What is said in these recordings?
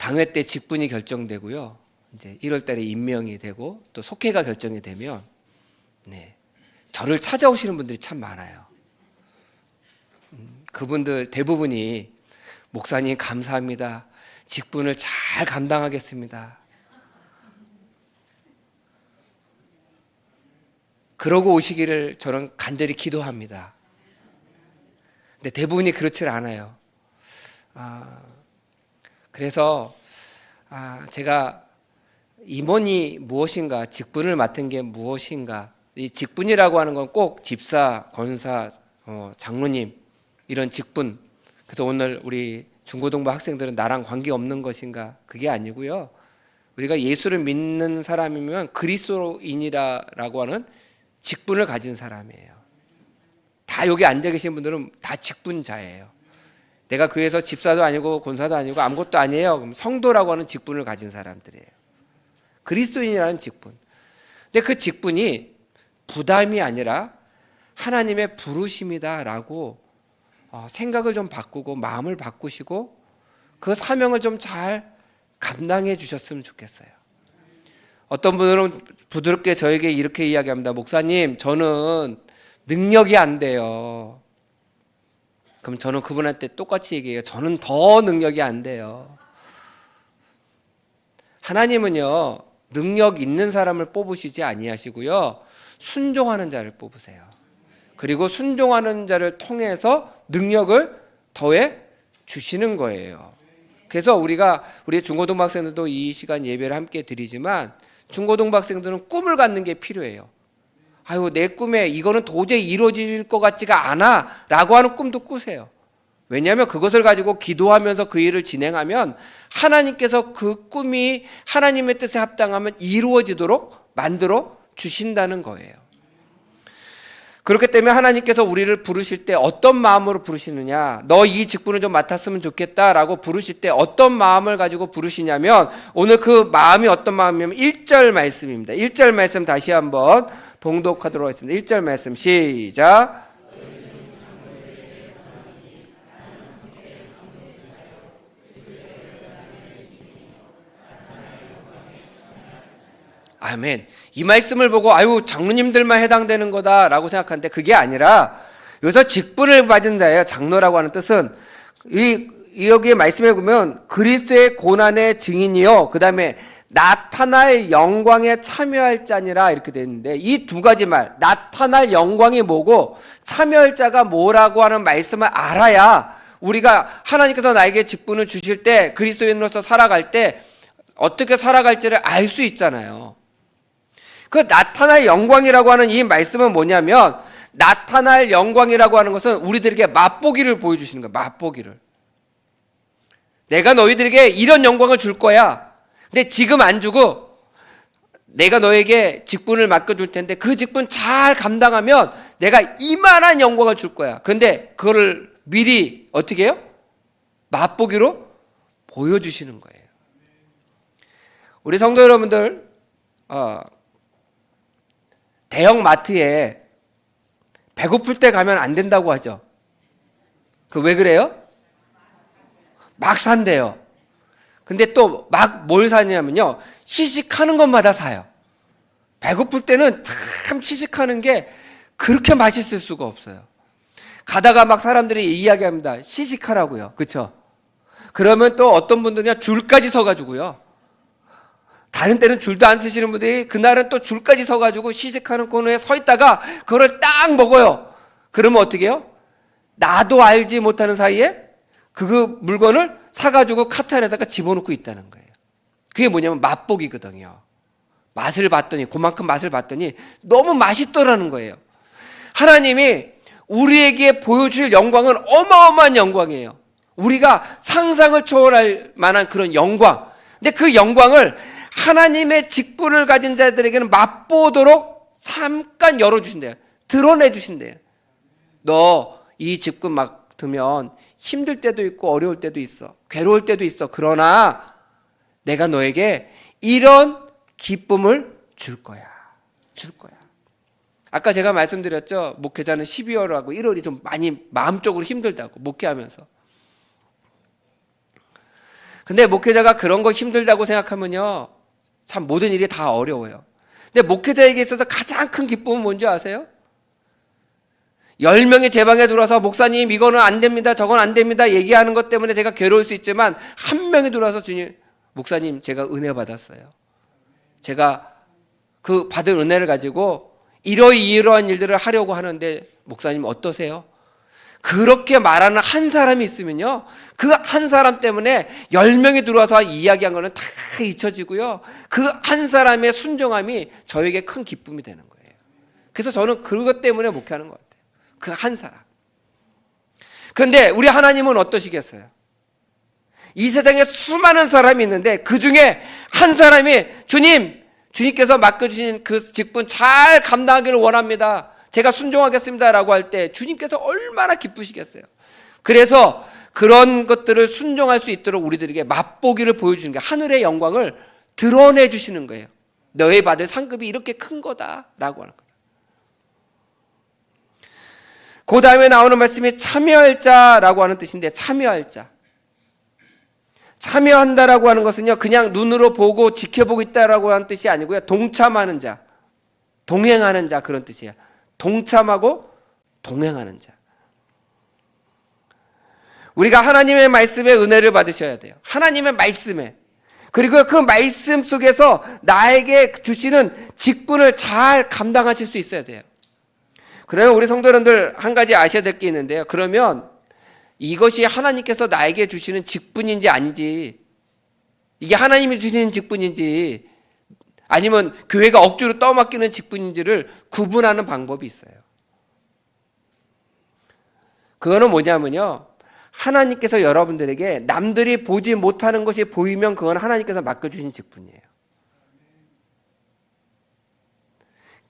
당회 때 직분이 결정되고요. 이제 1월 달에 임명이 되고 또 속회가 결정이 되면 저를 찾아오시는 분들이 참 많아요. 그분들 대부분이 목사님 감사합니다. 직분을 잘 감당하겠습니다. 그러고 오시기를 저는 간절히 기도합니다. 근데 대부분이 그렇지 않아요. 그래서 제가 임원이 무엇인가, 직분을 맡은 게 무엇인가, 이 직분이라고 하는 건 꼭 집사, 권사, 장로님 이런 직분. 그래서 오늘 우리 중고등부 학생들은 나랑 관계없는 것인가, 그게 아니고요. 우리가 예수를 믿는 사람이면 그리스도인이라고 하는 직분을 가진 사람이에요. 다 여기 앉아 계신 분들은 다 직분자예요. 내가 교회에서 집사도 아니고 권사도 아니고 아무것도 아니에요. 그럼 성도라고 하는 직분을 가진 사람들이에요. 그리스도인이라는 직분. 근데 그 직분이 부담이 아니라 하나님의 부르심이다라고 생각을 좀 바꾸고 마음을 바꾸시고 그 사명을 좀 잘 감당해 주셨으면 좋겠어요. 어떤 분들은 부드럽게 저에게 이렇게 이야기합니다. 목사님, 저는 능력이 안 돼요. 그럼 저는 그분한테 똑같이 얘기해요. 저는 더 능력이 안 돼요. 하나님은요, 능력 있는 사람을 뽑으시지 아니하시고요, 순종하는 자를 뽑으세요. 그리고 순종하는 자를 통해서 능력을 더해 주시는 거예요. 그래서 우리 중고등부 학생들도 이 시간 예배를 함께 드리지만 중고등부 학생들은 꿈을 갖는 게 필요해요. 아유, 내 꿈에 이거는 도저히 이루어질 것 같지가 않아 라고 하는 꿈도 꾸세요. 왜냐하면 그것을 가지고 기도하면서 그 일을 진행하면 하나님께서 그 꿈이 하나님의 뜻에 합당하면 이루어지도록 만들어 주신다는 거예요. 그렇기 때문에 하나님께서 우리를 부르실 때 어떤 마음으로 부르시느냐, 너 이 직분을 좀 맡았으면 좋겠다라고 부르실 때 어떤 마음을 가지고 부르시냐면, 오늘 그 마음이 어떤 마음이냐면 1절 말씀입니다. 1절 말씀 다시 한번 봉독하도록 하겠습니다. 1절 말씀 시작. 아멘. 이 말씀을 보고 아유, 장로님들만 해당되는 거다라고 생각하는데 그게 아니라, 여기서 직분을 받은 자예요. 장로라고 하는 뜻은 여기에 말씀해 보면 그리스도의 고난의 증인이요, 그 다음에 나타날 영광에 참여할 자니라 이렇게 되어 있는데, 이 두 가지 말, 나타날 영광이 뭐고 참여할 자가 뭐라고 하는 말씀을 알아야 우리가 하나님께서 나에게 직분을 주실 때 그리스도인으로서 살아갈 때 어떻게 살아갈지를 알 수 있잖아요. 그 나타날 영광이라고 하는 이 말씀은 뭐냐면, 나타날 영광이라고 하는 것은 우리들에게 맛보기를 보여주시는 거예요. 맛보기를. 내가 너희들에게 이런 영광을 줄 거야. 근데 지금 안 주고 내가 너에게 직분을 맡겨줄 텐데 그 직분 잘 감당하면 내가 이만한 영광을 줄 거야. 근데 그거를 미리 어떻게 해요? 맛보기로 보여주시는 거예요. 우리 성도 여러분들, 대형 마트에 배고플 때 가면 안 된다고 하죠. 그 왜 그래요? 막 산대요. 근데 또 막 뭘 사냐면요, 시식하는 것마다 사요. 배고플 때는 참 시식하는 게 그렇게 맛있을 수가 없어요. 가다가 막 사람들이 이야기합니다. 시식하라고요. 그렇죠? 그러면 또 어떤 분들은 줄까지 서가지고요, 다른 때는 줄도 안 쓰시는 분들이 그날은 또 줄까지 서가지고 시식하는 코너에 서 있다가 그거를 딱 먹어요. 그러면 어떻게 해요? 나도 알지 못하는 사이에 그 물건을 사가지고 카트 안에다가 집어넣고 있다는 거예요. 그게 뭐냐면 맛보기거든요. 맛을 봤더니, 그만큼 맛을 봤더니 너무 맛있더라는 거예요. 하나님이 우리에게 보여줄 영광은 어마어마한 영광이에요. 우리가 상상을 초월할 만한 그런 영광. 근데 그 영광을 하나님의 직분을 가진 자들에게는 맛보도록 잠깐 열어주신대요. 드러내주신대요. 너 이 직분 맡으면 힘들 때도 있고 어려울 때도 있어. 괴로울 때도 있어. 그러나 내가 너에게 이런 기쁨을 줄 거야. 줄 거야. 아까 제가 말씀드렸죠. 목회자는 12월하고 1월이 좀 많이 마음적으로 힘들다고, 목회하면서. 근데 목회자가 그런 거 힘들다고 생각하면요, 참 모든 일이 다 어려워요. 근데 목회자에게 있어서 가장 큰 기쁨은 뭔지 아세요? 10명이 제 방에 들어와서 목사님 이거는 안 됩니다, 저건 안 됩니다 얘기하는 것 때문에 제가 괴로울 수 있지만, 한 명이 들어와서 주님, 목사님 제가 은혜 받았어요. 제가 그 받은 은혜를 가지고 이러이러한 일들을 하려고 하는데 목사님 어떠세요? 그렇게 말하는 한 사람이 있으면요, 그 한 사람 때문에 10명이 들어와서 이야기한 거는 다 잊혀지고요, 그 한 사람의 순종함이 저에게 큰 기쁨이 되는 거예요. 그래서 저는 그것 때문에 목회하는 것 같아요. 그 한 사람. 그런데 우리 하나님은 어떠시겠어요? 이 세상에 수많은 사람이 있는데 그 중에 한 사람이 주님께서 맡겨주신 그 직분 잘 감당하기를 원합니다, 제가 순종하겠습니다 라고 할 때 주님께서 얼마나 기쁘시겠어요. 그래서 그런 것들을 순종할 수 있도록 우리들에게 맛보기를 보여주는 게, 하늘의 영광을 드러내 주시는 거예요. 너희 받을 상급이 이렇게 큰 거다라고 하는 거예요. 그 다음에 나오는 말씀이 참여할 자라고 하는 뜻인데, 참여할 자, 참여한다라고 하는 것은요, 그냥 눈으로 보고 지켜보고 있다라고 하는 뜻이 아니고요, 동참하는 자, 동행하는 자, 그런 뜻이에요. 동참하고 동행하는 자. 우리가 하나님의 말씀에 은혜를 받으셔야 돼요. 하나님의 말씀에. 그리고 그 말씀 속에서 나에게 주시는 직분을 잘 감당하실 수 있어야 돼요. 그러면 우리 성도 여러분들 한 가지 아셔야 될 게 있는데요. 그러면 이것이 하나님께서 나에게 주시는 직분인지 아닌지, 이게 하나님이 주시는 직분인지 아니면 교회가 억지로 떠맡기는 직분인지를 구분하는 방법이 있어요. 그거는 뭐냐면요, 하나님께서 여러분들에게 남들이 보지 못하는 것이 보이면 그건 하나님께서 맡겨주신 직분이에요.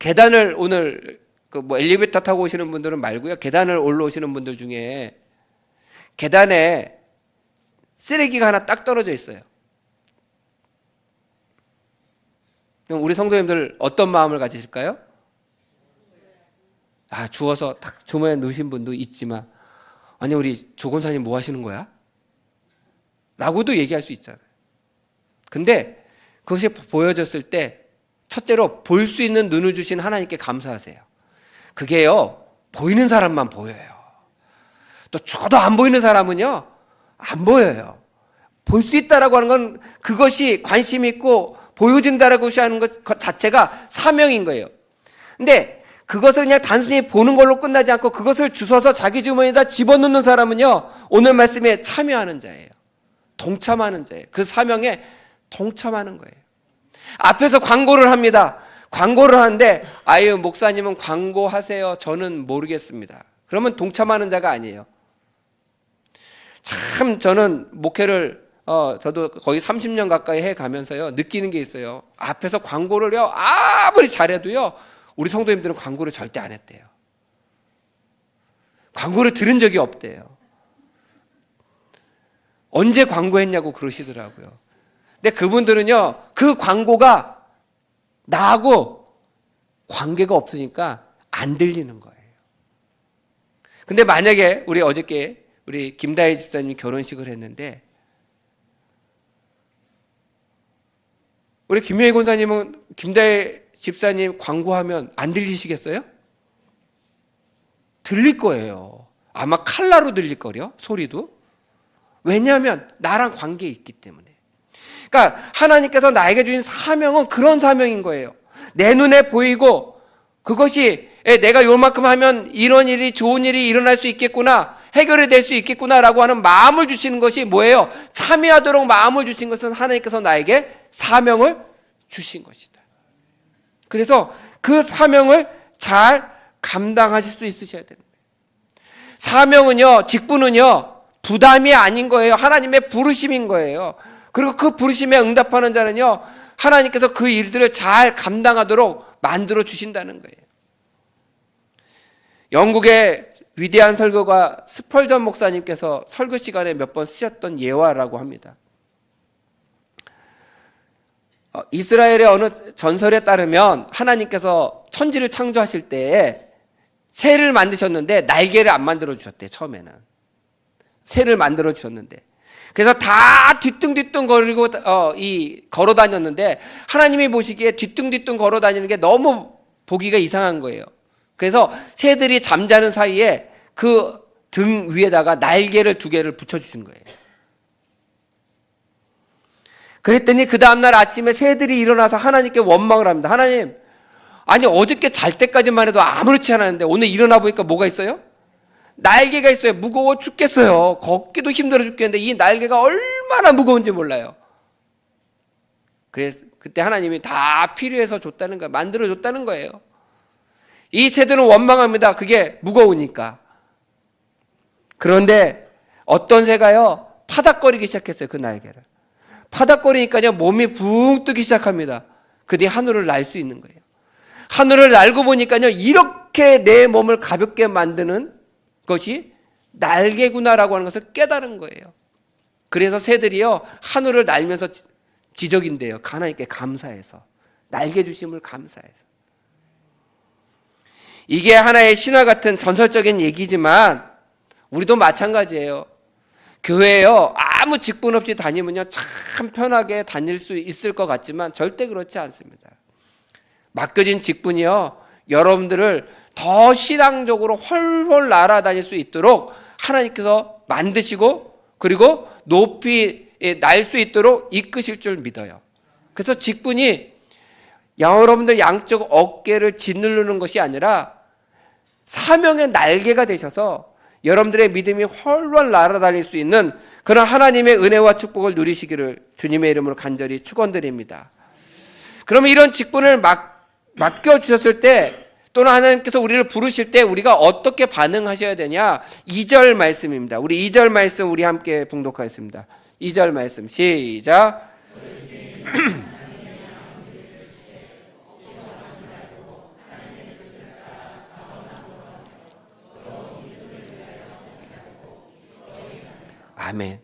계단을 오늘 엘리베이터 타고 오시는 분들은 말고요, 계단을 올라오시는 분들 중에 계단에 쓰레기가 하나 딱 떨어져 있어요. 그럼 우리 성도님들 어떤 마음을 가지실까요? 주워서 딱 주머니에 넣으신 분도 있지만, 아니 우리 조건사님 뭐 하시는 거야? 라고도 얘기할 수 있잖아요. 근데 그것이 보여졌을 때 첫째로 볼 수 있는 눈을 주신 하나님께 감사하세요. 그게요, 보이는 사람만 보여요. 또 죽어도 안 보이는 사람은요, 안 보여요. 볼 수 있다라고 하는 건 그것이 관심 있고 보여진다라고 하는 것 자체가 사명인 거예요. 근데 그것을 그냥 단순히 보는 걸로 끝나지 않고 그것을 주워서 자기 주머니에다 집어넣는 사람은요, 오늘 말씀에 참여하는 자예요. 동참하는 자예요. 그 사명에 동참하는 거예요. 앞에서 광고를 합니다. 광고를 하는데, 아유 목사님은 광고하세요, 저는 모르겠습니다, 그러면 동참하는 자가 아니에요. 참 저는 목회를 저도 거의 30년 가까이 해가면서요, 느끼는 게 있어요. 앞에서 광고를요, 아무리 잘해도요, 우리 성도님들은 광고를 절대 안 했대요. 광고를 들은 적이 없대요. 언제 광고했냐고 그러시더라고요. 근데 그분들은요, 그 광고가 나하고 관계가 없으니까 안 들리는 거예요. 근데 만약에 어저께 우리 김다희 집사님이 결혼식을 했는데, 우리 김명희 권사님은 김다희 집사님 광고하면 안 들리시겠어요? 들릴 거예요. 아마 칼라로 들릴걸요, 소리도. 왜냐하면 나랑 관계에 있기 때문에. 그러니까 하나님께서 나에게 주신 사명은 그런 사명인 거예요. 내 눈에 보이고 그것이 내가 요만큼 하면 이런 일이, 좋은 일이 일어날 수 있겠구나, 해결이 될 수 있겠구나라고 하는 마음을 주시는 것이 뭐예요? 참여하도록 마음을 주신 것은 하나님께서 나에게 사명을 주신 것이다. 그래서 그 사명을 잘 감당하실 수 있으셔야 되는 거예요. 사명은요, 직분은요, 부담이 아닌 거예요. 하나님의 부르심인 거예요. 그리고 그 부르심에 응답하는 자는요, 하나님께서 그 일들을 잘 감당하도록 만들어 주신다는 거예요. 영국의 위대한 설교가 스펄전 목사님께서 설교 시간에 몇 번 쓰셨던 예화라고 합니다. 이스라엘의 어느 전설에 따르면 하나님께서 천지를 창조하실 때에 새를 만드셨는데 날개를 안 만들어 주셨대요. 처음에는 새를 만들어 주셨는데, 그래서 다 뒤뚱뒤뚱 거리고 걸어 다녔는데 하나님이 보시기에 뒤뚱뒤뚱 걸어 다니는 게 너무 보기가 이상한 거예요. 그래서 새들이 잠자는 사이에 그 등 위에다가 날개를 2개를 붙여주신 거예요. 그랬더니 그 다음날 아침에 새들이 일어나서 하나님께 원망을 합니다. 하나님, 아니 어저께 잘 때까지만 해도 아무렇지 않았는데 오늘 일어나 보니까 뭐가 있어요? 날개가 있어요. 무거워 죽겠어요. 걷기도 힘들어 죽겠는데 이 날개가 얼마나 무거운지 몰라요. 그래서 그때 하나님이 다 필요해서 줬다는 거예요. 만들어 줬다는 거예요. 이 새들은 원망합니다. 그게 무거우니까. 그런데 어떤 새가요, 파닥거리기 시작했어요. 그 날개를. 파닥거리니까요, 몸이 붕 뜨기 시작합니다. 그 뒤에 하늘을 날 수 있는 거예요. 하늘을 날고 보니까요, 이렇게 내 몸을 가볍게 만드는 것이 날개구나라고 하는 것을 깨달은 거예요. 그래서 새들이요, 하늘을 날면서 지적인데요, 하나님께 감사해서, 날개 주심을 감사해서. 이게 하나의 신화 같은 전설적인 얘기지만 우리도 마찬가지예요. 교회에요, 아무 직분 없이 다니면요, 참 편하게 다닐 수 있을 것 같지만 절대 그렇지 않습니다. 맡겨진 직분이요, 여러분들을 더 신앙적으로 훨훨 날아다닐 수 있도록 하나님께서 만드시고 그리고 높이 날 수 있도록 이끄실 줄 믿어요. 그래서 직분이 여러분들 양쪽 어깨를 짓누르는 것이 아니라 사명의 날개가 되셔서 여러분들의 믿음이 훨훨 날아다닐 수 있는 그런 하나님의 은혜와 축복을 누리시기를 주님의 이름으로 간절히 축원드립니다. 그러면 이런 직분을 맡겨주셨을 때 또는 하나님께서 우리를 부르실 때 우리가 어떻게 반응하셔야 되냐? 2절 말씀입니다. 우리 2절 말씀 우리 함께 봉독하겠습니다. 2절 말씀 시작. 아멘.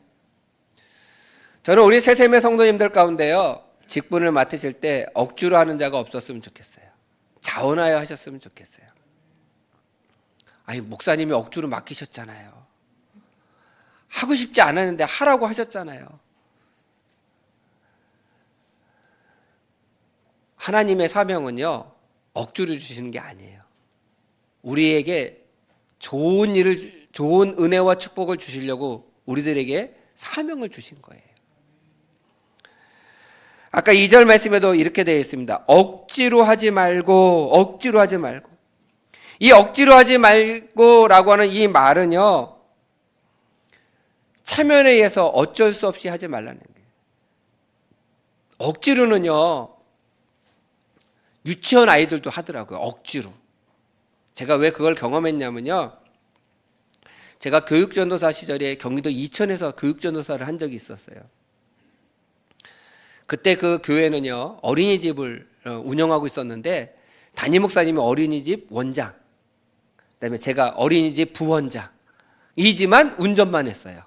저는 우리 새샘의 성도님들 가운데요, 직분을 맡으실 때 억지로 하는 자가 없었으면 좋겠어요. 자원하여 하셨으면 좋겠어요. 아니, 목사님이 억지로 맡기셨잖아요. 하고 싶지 않았는데 하라고 하셨잖아요. 하나님의 사명은요, 억지로 주시는 게 아니에요. 우리에게 좋은 일을, 좋은 은혜와 축복을 주시려고 우리들에게 사명을 주신 거예요. 아까 2절 말씀에도 이렇게 되어 있습니다. 억지로 하지 말고, 억지로 하지 말고. 이 억지로 하지 말고라고 하는 이 말은요, 체면에 의해서 어쩔 수 없이 하지 말라는 거예요. 억지로는요, 유치원 아이들도 하더라고요. 억지로. 제가 왜 그걸 경험했냐면요, 제가 교육전도사 시절에 경기도 이천에서 교육전도사를 한 적이 있었어요. 그때 그 교회는요, 어린이집을 운영하고 있었는데 담임 목사님이 어린이집 원장, 그다음에 제가 어린이집 부원장이지만 운전만 했어요.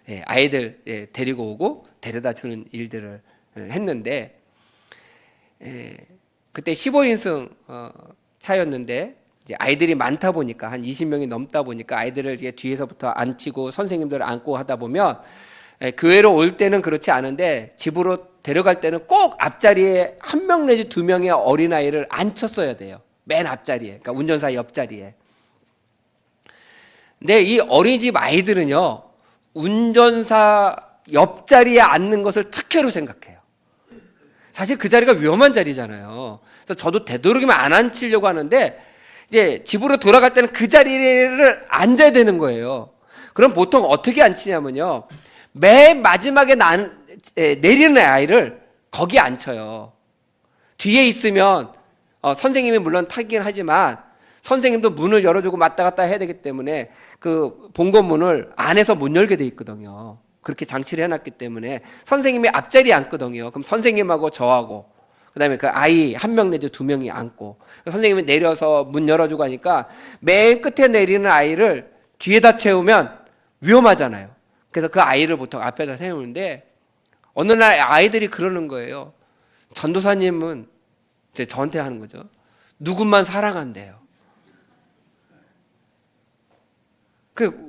예, 아이들 데리고 오고 데려다 주는 일들을 했는데, 그때 15인승 차였는데 이제 아이들이 많다 보니까 한 20명이 넘다 보니까 아이들을 뒤에서부터 앉히고 선생님들을 안고 하다 보면, 교회로 올 때는 그렇지 않은데 집으로 데려갈 때는 꼭 앞자리에 1명 내지 2명의 어린아이를 앉혔어야 돼요. 맨 앞자리에, 그러니까 운전사 옆자리에. 근데 이 어린이집 아이들은요, 운전사 옆자리에 앉는 것을 특혜로 생각해요. 사실 그 자리가 위험한 자리잖아요. 그래서 저도 되도록이면 안 앉히려고 하는데 이제 집으로 돌아갈 때는 그 자리를 앉아야 되는 거예요. 그럼 보통 어떻게 앉히냐면요, 맨 마지막에 내리는 아이를 거기 앉혀요. 뒤에 있으면 선생님이 물론 타긴 하지만 선생님도 문을 열어주고 왔다 갔다 해야 되기 때문에 그 본건문을 안에서 못 열게 돼 있거든요. 그렇게 장치를 해놨기 때문에 선생님이 앞자리에 앉거든요. 그럼 선생님하고 저하고 그다음에 그 아이 1명 내지 2명이 앉고, 선생님이 내려서 문 열어주고 하니까 맨 끝에 내리는 아이를 뒤에다 채우면 위험하잖아요. 그래서 그 아이를 보통 앞에다 세우는데 어느 날 아이들이 그러는 거예요. 전도사님은 저한테 하는 거죠. 누구만 사랑한대요.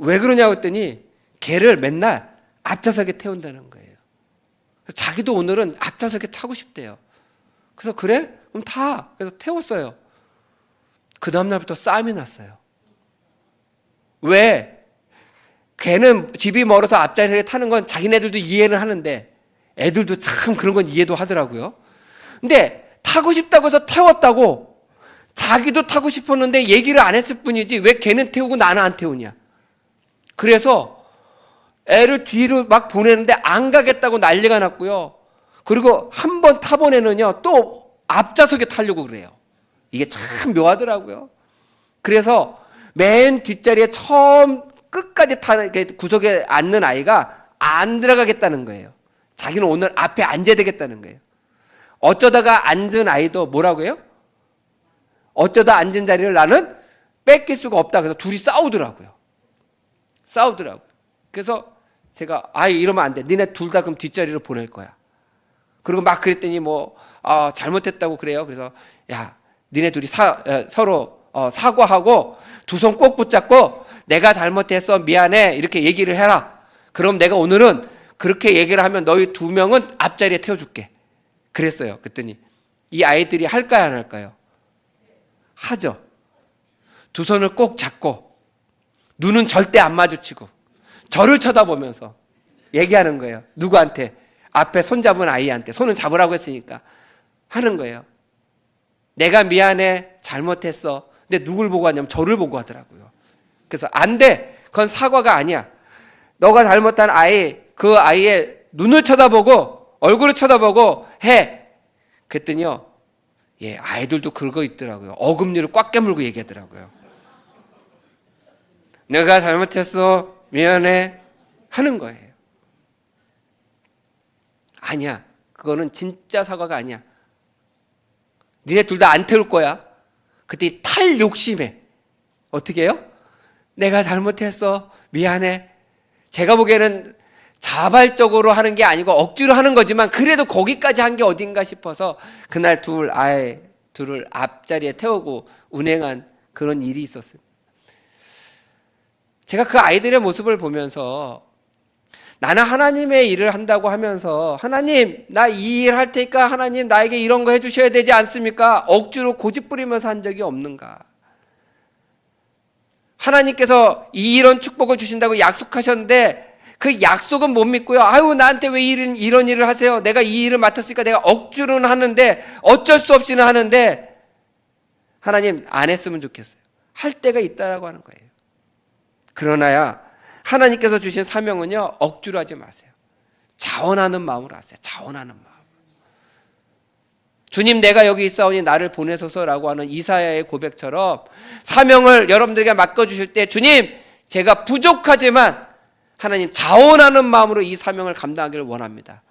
왜 그러냐고 했더니 걔를 맨날 앞좌석에 태운다는 거예요. 자기도 오늘은 앞좌석에 타고 싶대요. 그래서 그래? 그럼 타. 그래서 태웠어요. 그 다음날부터 싸움이 났어요. 왜? 걔는 집이 멀어서 앞자리에 타는 건 자기네들도 이해를 하는데 애들도 참 그런 건 이해도 하더라고요. 근데 타고 싶다고 해서 태웠다고 자기도 타고 싶었는데 얘기를 안 했을 뿐이지 왜 걔는 태우고 나는 안 태우냐. 그래서 애를 뒤로 막 보내는데 안 가겠다고 난리가 났고요. 그리고 한 번 타보내는요 또 앞좌석에 타려고 그래요. 이게 참 묘하더라고요. 그래서 맨 뒷자리에 처음 끝까지 타는 구석에 앉는 아이가 안 들어가겠다는 거예요. 자기는 오늘 앞에 앉아야 되겠다는 거예요. 어쩌다가 앉은 아이도 뭐라고 해요? 어쩌다 앉은 자리를 나는 뺏길 수가 없다. 그래서 둘이 싸우더라고요. 그래서 제가 이러면 안 돼. 니네 둘 다 그럼 뒷자리로 보낼 거야. 그리고 막 그랬더니 잘못했다고 그래요. 그래서 야, 니네 둘이 서로 사과하고 두 손 꼭 붙잡고 내가 잘못했어 미안해 이렇게 얘기를 해라. 그럼 내가 오늘은 그렇게 얘기를 하면 너희 두 명은 앞자리에 태워줄게. 그랬어요. 그랬더니 이 아이들이 할까요 안 할까요? 하죠. 두 손을 꼭 잡고 눈은 절대 안 마주치고 저를 쳐다보면서 얘기하는 거예요. 누구한테? 앞에 손잡은 아이한테. 손을 잡으라고 했으니까 하는 거예요. 내가 미안해 잘못했어. 근데 누굴 보고 하냐면 저를 보고 하더라고요. 그래서 안 돼. 그건 사과가 아니야. 너가 잘못한 그 아이의 눈을 쳐다보고 얼굴을 쳐다보고 해. 그랬더니요. 아이들도 그거 있더라고요. 어금니를 꽉 깨물고 얘기하더라고요. 내가 잘못했어. 미안해. 하는 거예요. 아니야. 그거는 진짜 사과가 아니야. 니네 둘 다 안 태울 거야. 그때 탈 욕심에 어떻게 해요? 내가 잘못했어. 미안해. 제가 보기에는 자발적으로 하는 게 아니고 억지로 하는 거지만 그래도 거기까지 한 게 어딘가 싶어서 그날 둘을 앞자리에 태우고 운행한 그런 일이 있었어요. 제가 그 아이들의 모습을 보면서 나는 하나님의 일을 한다고 하면서 하나님 나 이 일 할 테니까 하나님 나에게 이런 거 해주셔야 되지 않습니까? 억지로 고집부리면서 한 적이 없는가? 하나님께서 이런 축복을 주신다고 약속하셨는데 그 약속은 못 믿고요. 나한테 왜 이런 일을 하세요? 내가 이 일을 맡았으니까 내가 억지로는 하는데 어쩔 수 없이는 하는데 하나님 안 했으면 좋겠어요. 할 때가 있다라고 하는 거예요. 그러나야 하나님께서 주신 사명은요 억지로 하지 마세요. 자원하는 마음으로 하세요. 자원하는 마음. 주님 내가 여기 있사오니 나를 보내소서라고 하는 이사야의 고백처럼 사명을 여러분들에게 맡겨주실 때 주님 제가 부족하지만 하나님 자원하는 마음으로 이 사명을 감당하기를 원합니다.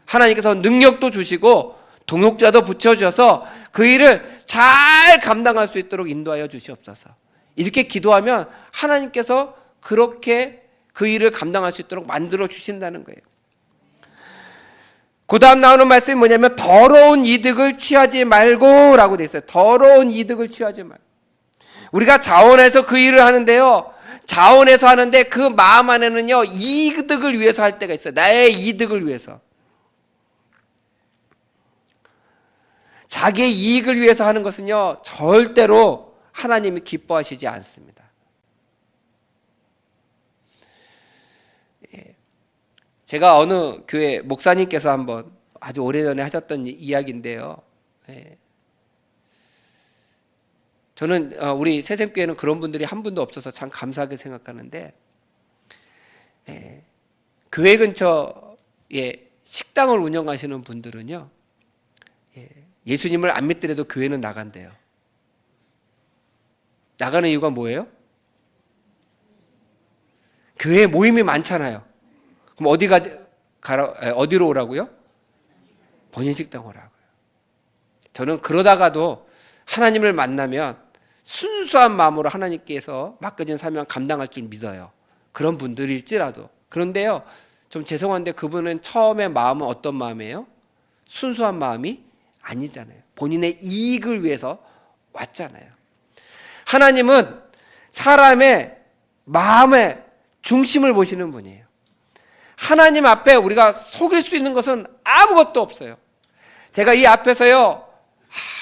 하나님께서 능력도 주시고 동역자도 붙여주셔서 그 일을 잘 감당할 수 있도록 인도하여 주시옵소서. 이렇게 기도하면 하나님께서 그렇게 그 일을 감당할 수 있도록 만들어 주신다는 거예요. 그 다음 나오는 말씀이 뭐냐면 더러운 이득을 취하지 말고 라고 되어 있어요. 더러운 이득을 취하지 말고. 우리가 자원해서 그 일을 하는데요. 자원해서 하는데 그 마음 안에는요. 이득을 위해서 할 때가 있어요. 나의 이득을 위해서. 자기의 이익을 위해서 하는 것은요. 절대로 하나님이 기뻐하시지 않습니다. 제가 어느 교회 목사님께서 한번 아주 오래전에 하셨던 이야기인데요. 저는 우리 새샘교회는 그런 분들이 한 분도 없어서 참 감사하게 생각하는데 교회 근처에 식당을 운영하시는 분들은요. 예수님을 안 믿더라도 교회는 나간대요. 나가는 이유가 뭐예요? 교회에 모임이 많잖아요. 그럼 어디로 오라고요? 본인식당 오라고요. 저는 그러다가도 하나님을 만나면 순수한 마음으로 하나님께서 맡겨진 사명 감당할 줄 믿어요. 그런 분들일지라도. 그런데요, 좀 죄송한데 그분은 처음에 마음은 어떤 마음이에요? 순수한 마음이 아니잖아요. 본인의 이익을 위해서 왔잖아요. 하나님은 사람의 마음의 중심을 보시는 분이에요. 하나님 앞에 우리가 속일 수 있는 것은 아무것도 없어요. 제가 이 앞에서요,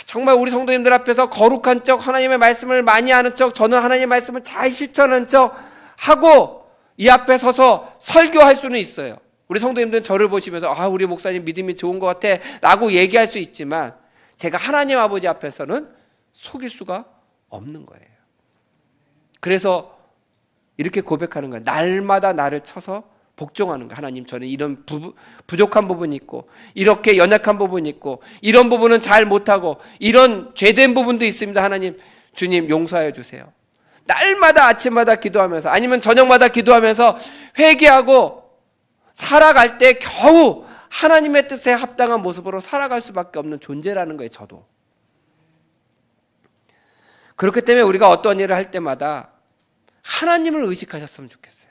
정말 우리 성도님들 앞에서 거룩한 척, 하나님의 말씀을 많이 아는 척, 저는 하나님의 말씀을 잘 실천하는 척 하고 이 앞에 서서 설교할 수는 있어요. 우리 성도님들은 저를 보시면서 우리 목사님 믿음이 좋은 것 같아 라고 얘기할 수 있지만 제가 하나님 아버지 앞에서는 속일 수가 없는 거예요. 그래서 이렇게 고백하는 거예요. 날마다 나를 쳐서 복종하는 거예요. 하나님, 저는 이런 부족한 부분이 있고 이렇게 연약한 부분이 있고 이런 부분은 잘 못하고 이런 죄된 부분도 있습니다. 하나님, 주님 용서해 주세요. 날마다 아침마다 기도하면서 아니면 저녁마다 기도하면서 회개하고 살아갈 때 겨우 하나님의 뜻에 합당한 모습으로 살아갈 수밖에 없는 존재라는 거예요. 저도. 그렇기 때문에 우리가 어떤 일을 할 때마다 하나님을 의식하셨으면 좋겠어요.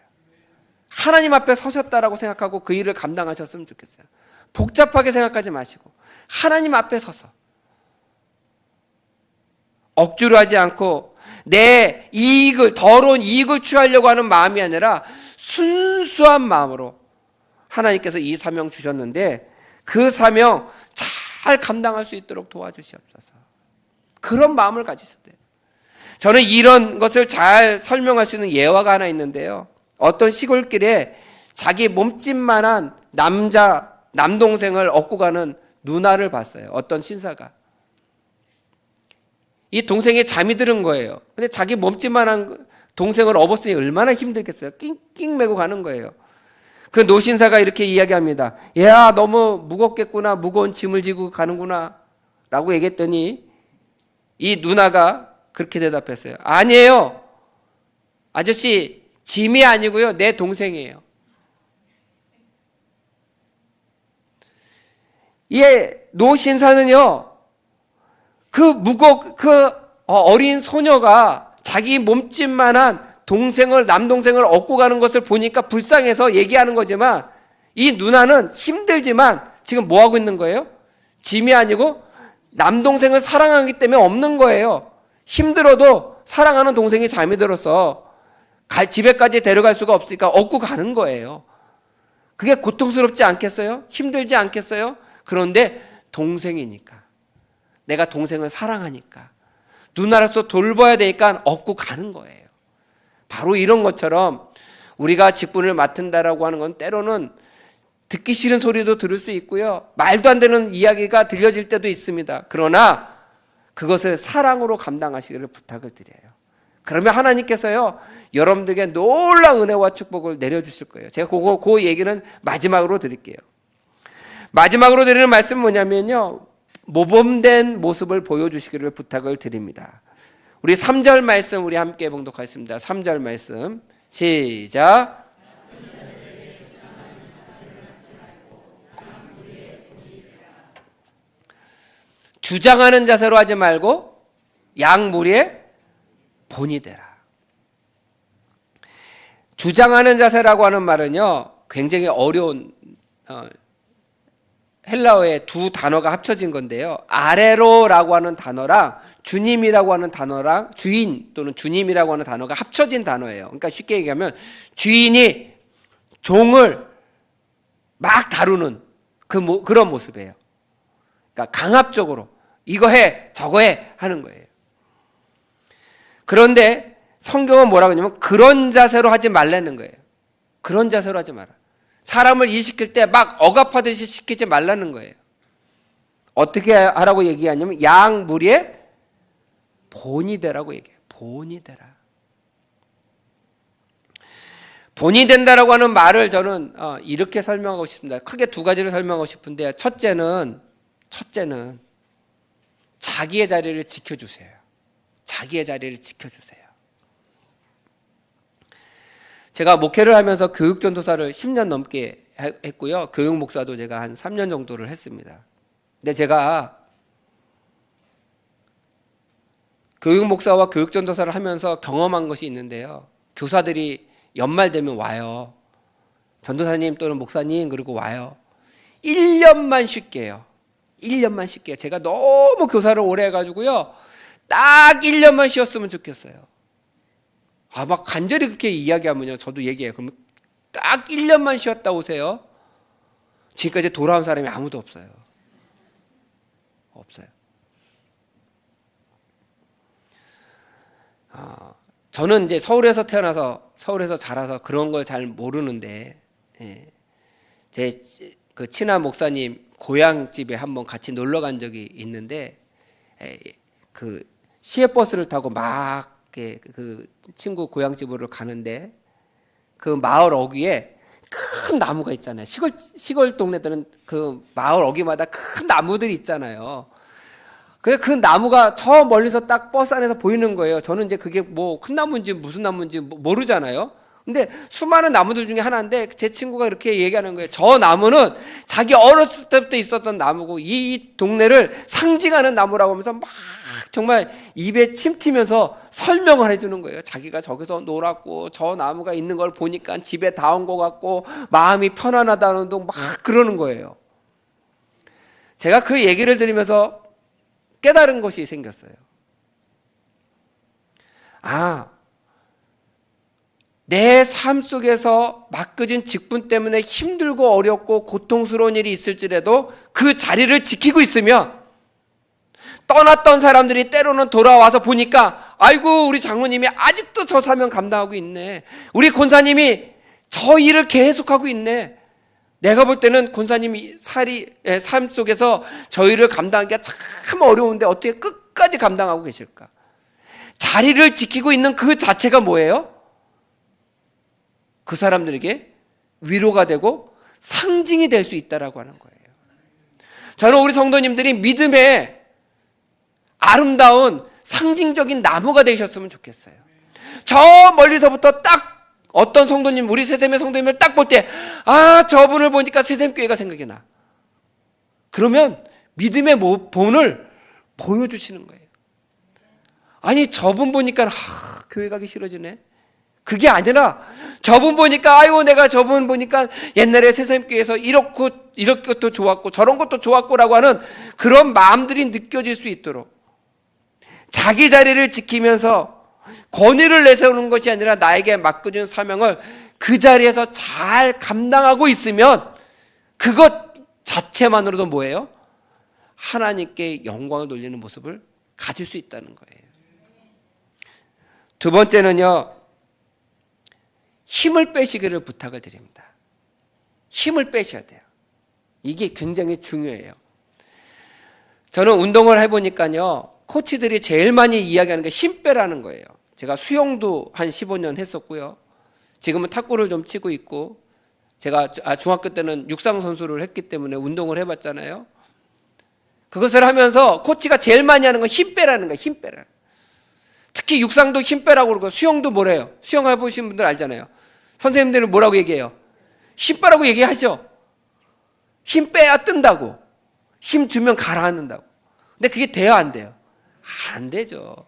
하나님 앞에 서셨다라고 생각하고 그 일을 감당하셨으면 좋겠어요. 복잡하게 생각하지 마시고 하나님 앞에 서서 억지로 하지 않고 내 이익을, 더러운 이익을 취하려고 하는 마음이 아니라 순수한 마음으로 하나님께서 이 사명 주셨는데 그 사명 잘 감당할 수 있도록 도와주시옵소서. 그런 마음을 가지셔야 돼요. 저는 이런 것을 잘 설명할 수 있는 예화가 하나 있는데요. 어떤 시골길에 자기 몸집만한 남동생을 얻고 가는 누나를 봤어요. 어떤 신사가. 이 동생이 잠이 들은 거예요. 근데 자기 몸집만한 동생을 업었으니 얼마나 힘들겠어요. 낑낑 메고 가는 거예요. 그 노신사가 이렇게 이야기합니다. 야, 너무 무겁겠구나. 무거운 짐을 지고 가는구나 라고 얘기했더니 이 누나가 그렇게 대답했어요. 아니에요. 아저씨, 짐이 아니고요. 내 동생이에요. 이 노신사는요, 그 어린 소녀가 자기 몸집만한 남동생을 얻고 가는 것을 보니까 불쌍해서 얘기하는 거지만 이 누나는 힘들지만 지금 뭐 하고 있는 거예요? 짐이 아니고 남동생을 사랑하기 때문에 없는 거예요. 힘들어도 사랑하는 동생이 잠이 들어서 집에까지 데려갈 수가 없으니까 얻고 가는 거예요. 그게 고통스럽지 않겠어요? 힘들지 않겠어요? 그런데 동생이니까, 내가 동생을 사랑하니까, 누나로서 돌봐야 되니까 업고 가는 거예요. 바로 이런 것처럼 우리가 직분을 맡은다라고 하는 건 때로는 듣기 싫은 소리도 들을 수 있고요, 말도 안 되는 이야기가 들려질 때도 있습니다. 그러나 그것을 사랑으로 감당하시기를 부탁을 드려요. 그러면 하나님께서요, 여러분들에게 놀라운 은혜와 축복을 내려주실 거예요. 제가 그 얘기는 마지막으로 드릴게요. 마지막으로 드리는 말씀은 뭐냐면요, 모범된 모습을 보여주시기를 부탁을 드립니다. 우리 3절 말씀 우리 함께 봉독하겠습니다. 3절 말씀 시작. 주장하는 자세로 하지 말고 양무리의 본이 되라. 주장하는 자세라고 하는 말은요, 굉장히 어려운 헬라어의 두 단어가 합쳐진 건데요. 아레로라고 하는 단어랑 주님이라고 하는 단어랑 주인 또는 주님이라고 하는 단어가 합쳐진 단어예요. 그러니까 쉽게 얘기하면 주인이 종을 막 다루는 그런 모습이에요. 그러니까 강압적으로 이거 해 저거 해 하는 거예요. 그런데 성경은 뭐라고 하냐면 그런 자세로 하지 말라는 거예요. 그런 자세로 하지 마라. 사람을 일시킬 때 막 억압하듯이 시키지 말라는 거예요. 어떻게 하라고 얘기하냐면 양무리의 본이 되라고 얘기해요. 본이 되라. 본이 된다라고 하는 말을 저는 이렇게 설명하고 싶습니다. 크게 두 가지를 설명하고 싶은데, 첫째는 자기의 자리를 지켜주세요. 자기의 자리를 지켜주세요. 제가 목회를 하면서 교육전도사를 10년 넘게 했고요. 교육목사도 제가 한 3년 정도를 했습니다. 근데 제가 교육목사와 교육전도사를 하면서 경험한 것이 있는데요. 교사들이 연말 되면 와요. 전도사님 또는 목사님, 그리고 와요. 1년만 쉴게 해요. 1년만 쉴게요. 제가 너무 교사를 오래 해가지고요, 딱 1년만 쉬었으면 좋겠어요. 막 간절히 그렇게 이야기하면요, 저도 얘기해요. 그럼 딱 1년만 쉬었다 오세요. 지금까지 돌아온 사람이 아무도 없어요. 없어요. 저는 이제 서울에서 태어나서 서울에서 자라서 그런 걸 잘 모르는데, 제 그 친한 목사님 고향집에 한번 같이 놀러 간 적이 있는데, 그 시외버스를 타고 막 그 친구 고향집으로 가는데, 그 마을 어귀에 큰 나무가 있잖아요. 시골 동네들은 그 마을 어귀마다 큰 나무들이 있잖아요. 그 나무가 저 멀리서 딱 버스 안에서 보이는 거예요. 저는 이제 그게 뭐 큰 나무인지 무슨 나무인지 모르잖아요. 근데 수많은 나무들 중에 하나인데 제 친구가 이렇게 얘기하는 거예요. 저 나무는 자기 어렸을 때부터 있었던 나무고 이 동네를 상징하는 나무라고 하면서 막 정말 입에 침 튀면서 설명을 해주는 거예요. 자기가 저기서 놀았고 저 나무가 있는 걸 보니까 집에 다 온 것 같고 마음이 편안하다는 둥 막 그러는 거예요. 제가 그 얘기를 들으면서 깨달은 것이 생겼어요. 내 삶 속에서 맡겨진 직분 때문에 힘들고 어렵고 고통스러운 일이 있을지라도 그 자리를 지키고 있으면 떠났던 사람들이 때로는 돌아와서 보니까 아이고 우리 장로님이 아직도 저 사명 감당하고 있네. 우리 권사님이 저 일을 계속하고 있네. 내가 볼 때는 권사님이 삶 속에서 저 일을 감당하기가 참 어려운데 어떻게 끝까지 감당하고 계실까? 자리를 지키고 있는 그 자체가 뭐예요? 그 사람들에게 위로가 되고 상징이 될 수 있다라고 하는 거예요. 저는 우리 성도님들이 믿음의 아름다운 상징적인 나무가 되셨으면 좋겠어요. 저 멀리서부터 딱 어떤 성도님, 우리 새샘의 성도님을 딱 볼 때 저분을 보니까 새샘교회가 생각이 나. 그러면 믿음의 본을 보여주시는 거예요. 아니 저분 보니까 교회 가기 싫어지네. 그게 아니라 저분 보니까 아이고 내가 저분 보니까 옛날에 새샘교회에서 이런 것도 좋았고 저런 것도 좋았고라고 하는 그런 마음들이 느껴질 수 있도록 자기 자리를 지키면서 권위를 내세우는 것이 아니라 나에게 맡겨준 사명을 그 자리에서 잘 감당하고 있으면 그것 자체만으로도 뭐예요? 하나님께 영광을 돌리는 모습을 가질 수 있다는 거예요. 두 번째는요, 힘을 빼시기를 부탁을 드립니다. 힘을 빼셔야 돼요. 이게 굉장히 중요해요. 저는 운동을 해보니까요, 코치들이 제일 많이 이야기하는 게 힘 빼라는 거예요. 제가 수영도 한 15년 했었고요. 지금은 탁구를 좀 치고 있고, 제가 중학교 때는 육상 선수를 했기 때문에 운동을 해봤잖아요. 그것을 하면서 코치가 제일 많이 하는 건 힘 빼라는 거예요. 힘 빼라. 특히 육상도 힘 빼라고 그러고 수영도 뭐래요? 수영 해보신 분들 알잖아요. 선생님들은 뭐라고 얘기해요? 힘 빼라고 얘기하죠. 힘 빼야 뜬다고. 힘 주면 가라앉는다고. 근데 그게 돼요, 안 돼요? 안 되죠.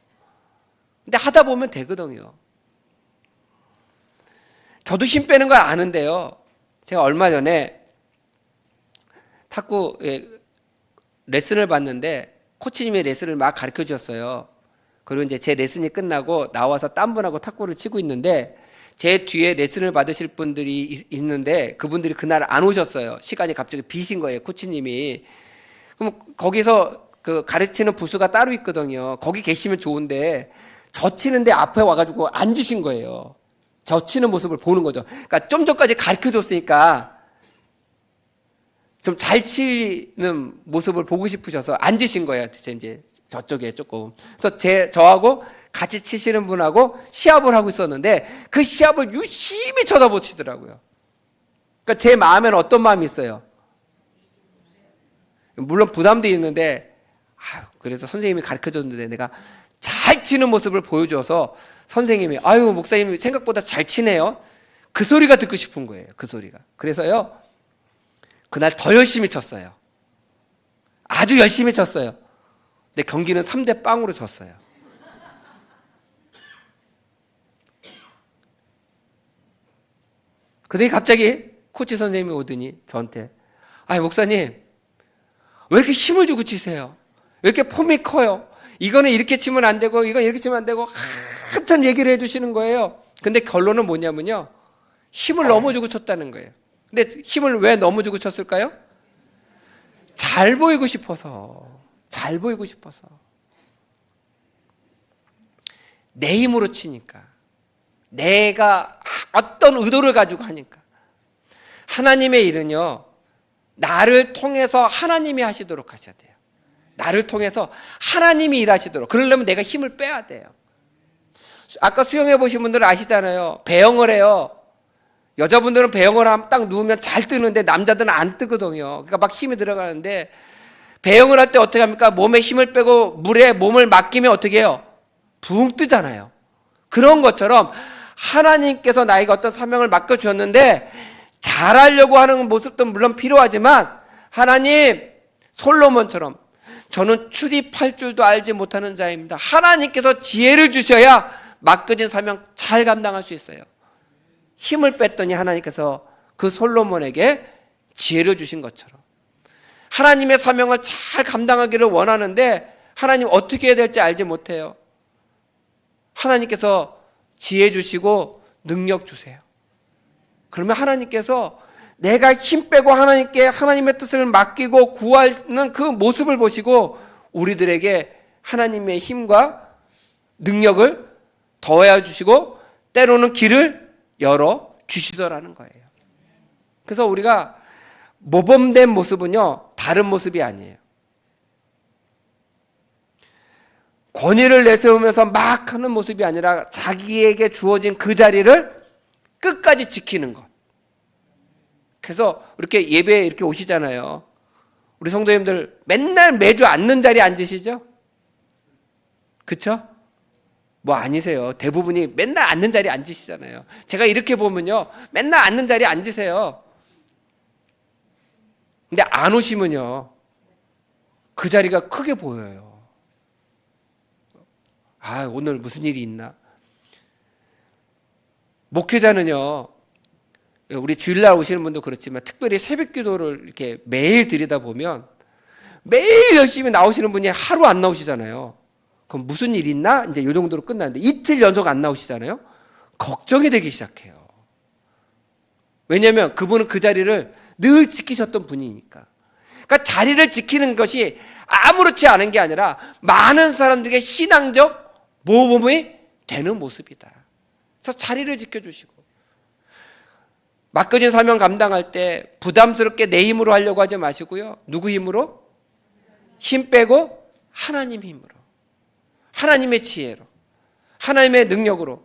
근데 하다 보면 되거든요. 저도 힘 빼는 걸 아는데요. 제가 얼마 전에 탁구 레슨을 받는데 코치님이 레슨을 막 가르쳐 주셨어요. 그리고 이제 제 레슨이 끝나고 나와서 딴 분하고 탁구를 치고 있는데 제 뒤에 레슨을 받으실 분들이 있는데 그분들이 그날 안 오셨어요. 시간이 갑자기 비신 거예요, 코치님이. 그럼 거기서 그 가르치는 부스가 따로 있거든요. 거기 계시면 좋은데 저 치는데 앞에 와가지고 앉으신 거예요. 저 치는 모습을 보는 거죠. 그러니까 좀 전까지 가르쳐 줬으니까 좀 잘 치는 모습을 보고 싶으셔서 앉으신 거예요. 이제 저쪽에 조금. 그래서 저하고 같이 치시는 분하고 시합을 하고 있었는데 그 시합을 유심히 쳐다보시더라고요. 그러니까 제 마음에는 어떤 마음이 있어요? 물론 부담도 있는데 그래서 선생님이 가르쳐줬는데 내가 잘 치는 모습을 보여줘서 선생님이 목사님이 생각보다 잘 치네요. 그 소리가 듣고 싶은 거예요. 그 소리가. 그래서요 그날 더 열심히 쳤어요. 아주 열심히 쳤어요. 근데 경기는 3대0으로 졌어요. 근데 갑자기 코치 선생님이 오더니 저한테 목사님 왜 이렇게 힘을 주고 치세요? 왜 이렇게 폼이 커요? 이거는 이렇게 치면 안 되고 이건 이렇게 치면 안 되고 한참 얘기를 해주시는 거예요. 근데 결론은 뭐냐면요, 힘을 너무 주고 쳤다는 거예요. 근데 힘을 왜 너무 주고 쳤을까요? 잘 보이고 싶어서. 잘 보이고 싶어서. 내 힘으로 치니까. 내가 어떤 의도를 가지고 하니까. 하나님의 일은요, 나를 통해서 하나님이 하시도록 하셔야 돼요. 나를 통해서 하나님이 일하시도록. 그러려면 내가 힘을 빼야 돼요. 아까 수영해 보신 분들은 아시잖아요. 배영을 해요. 여자분들은 배영을 하면 딱 누우면 잘 뜨는데 남자들은 안 뜨거든요. 그러니까 막 힘이 들어가는데, 배영을 할 때 어떻게 합니까? 몸에 힘을 빼고 물에 몸을 맡기면 어떻게 해요? 붕 뜨잖아요. 그런 것처럼 하나님께서 나에게 어떤 사명을 맡겨주셨는데 잘하려고 하는 모습도 물론 필요하지만, 하나님, 솔로몬처럼 저는 출입할 줄도 알지 못하는 자입니다. 하나님께서 지혜를 주셔야 맡겨진 사명 잘 감당할 수 있어요. 힘을 뺐더니 하나님께서 그 솔로몬에게 지혜를 주신 것처럼 하나님의 사명을 잘 감당하기를 원하는데 하나님 어떻게 해야 될지 알지 못해요. 하나님께서 지혜 주시고 능력 주세요. 그러면 하나님께서 내가 힘 빼고 하나님께 하나님의 뜻을 맡기고 구하는 그 모습을 보시고 우리들에게 하나님의 힘과 능력을 더해 주시고 때로는 길을 열어 주시더라는 거예요. 그래서 우리가 모범된 모습은요, 다른 모습이 아니에요. 권위를 내세우면서 막 하는 모습이 아니라 자기에게 주어진 그 자리를 끝까지 지키는 것. 그래서 이렇게 예배에 이렇게 오시잖아요. 우리 성도님들 맨날 매주 앉는 자리에 앉으시죠? 그쵸? 뭐 아니세요. 대부분이 맨날 앉는 자리에 앉으시잖아요. 제가 이렇게 보면요, 맨날 앉는 자리에 앉으세요. 근데 안 오시면요, 그 자리가 크게 보여요. 아, 오늘 무슨 일이 있나? 목회자는요, 우리 주일날 오시는 분도 그렇지만 특별히 새벽 기도를 이렇게 매일 드리다 보면 매일 열심히 나오시는 분이 하루 안 나오시잖아요. 그럼 무슨 일 있나? 이제 이 정도로 끝나는데 이틀 연속 안 나오시잖아요. 걱정이 되기 시작해요. 왜냐하면 그분은 그 자리를 늘 지키셨던 분이니까. 그러니까 자리를 지키는 것이 아무렇지 않은 게 아니라 많은 사람들에게 신앙적 모범이 되는 모습이다. 그래서 자리를 지켜주시고, 맡겨진 사명 감당할 때 부담스럽게 내 힘으로 하려고 하지 마시고요. 누구 힘으로? 힘 빼고 하나님 힘으로, 하나님의 지혜로, 하나님의 능력으로.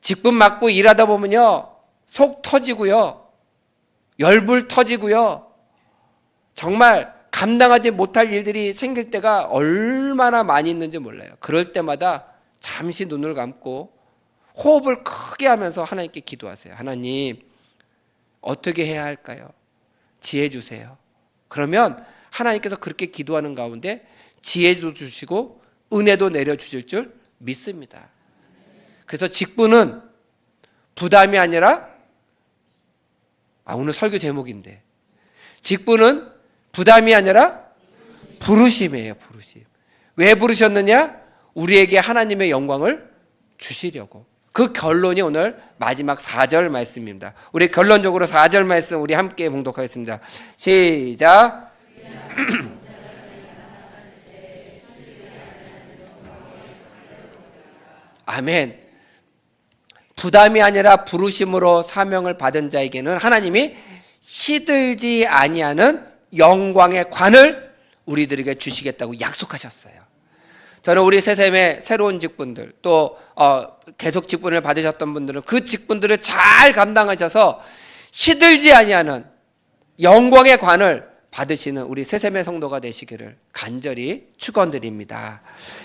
직분 맡고 일하다 보면요, 속 터지고요, 열불 터지고요, 정말 감당하지 못할 일들이 생길 때가 얼마나 많이 있는지 몰라요. 그럴 때마다 잠시 눈을 감고 호흡을 크게 하면서 하나님께 기도하세요. 하나님, 어떻게 해야 할까요? 지혜 주세요. 그러면 하나님께서 그렇게 기도하는 가운데 지혜도 주시고 은혜도 내려주실 줄 믿습니다. 그래서 직분은 부담이 아니라, 오늘 설교 제목인데, 직분은 부담이 아니라 부르심이에요. 부르심. 왜 부르셨느냐? 우리에게 하나님의 영광을 주시려고. 그 결론이 오늘 마지막 4절 말씀입니다. 우리 결론적으로 4절 말씀 우리 함께 봉독하겠습니다. 시작. 아멘. 부담이 아니라 부르심으로 사명을 받은 자에게는 하나님이 시들지 아니하는 영광의 관을 우리들에게 주시겠다고 약속하셨어요. 저는 우리 새샘의 새로운 직분들, 또 계속 직분을 받으셨던 분들은 그 직분들을 잘 감당하셔서 시들지 아니하는 영광의 관을 받으시는 우리 새샘의 성도가 되시기를 간절히 축원드립니다.